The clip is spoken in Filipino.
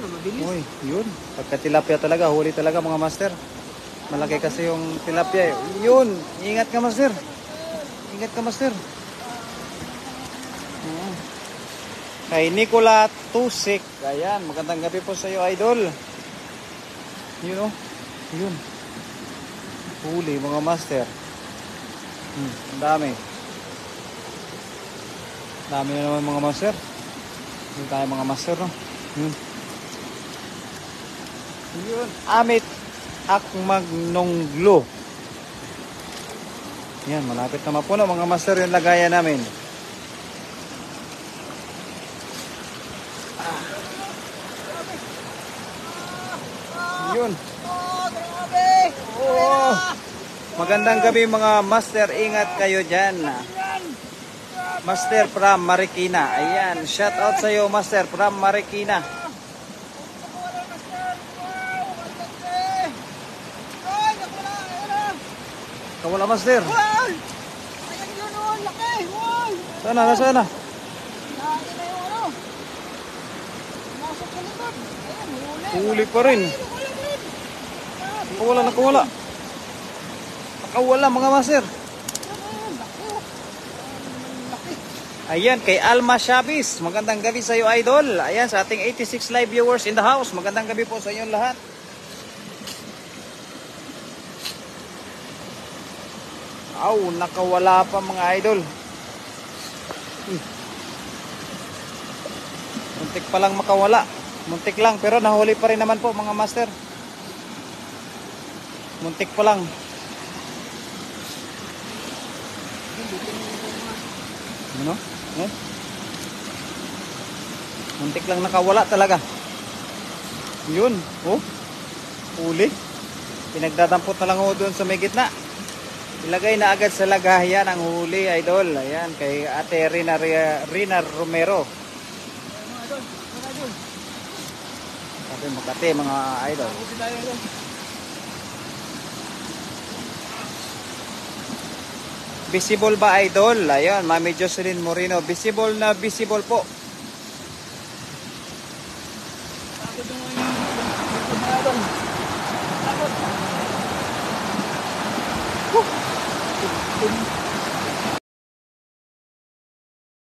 Mabilis. Uy, yun. Pagka tilapia talaga, huli talaga mga master. Malaki kasi yung tilapia. Yun, ingat ka master. Ingat ka master. Kay Nicola Tusik. Ayan, magandang gabi po sa iyo, idol. Yun oh. Yun. Huli mga master. Ang dami. Dami na naman mga master. Hindi tayo mga master, no? Yun. Amit Akmagnonglo. Yan, malapit na mapuno mga master yung lagayan namin. Yun. Oh, magandang gabi mga master. Ingat kayo dyan. Master from Marikina. Ayan, shout out sa iyo master from Marikina. Kawala master. Sana, nasana? Huli pa rin. Nakawala, nakawala. Nakawala mga master. Ayan, kay Alma Chavez. Magandang gabi sa iyo, idol. Ayan, sa ating 86 live viewers in the house. Magandang gabi po sa inyo lahat. Aw, nakawala pa mga idol. Muntik pa lang makawala. Muntik lang, pero nahuli pa rin naman po mga master. Muntik pa lang. Ano? Muntik lang nakawala talaga. Yun, oh. Huli. Pinagdadampot na lang ho doon sa may gitna. Ilagay na agad sa lagayan ang huli, idol. Ayan, kay Ate Rina Romero. Sabi Makati, mga idol. Visible ba, idol? Ayan, Mami Jocelyn Moreno. Visible na visible po.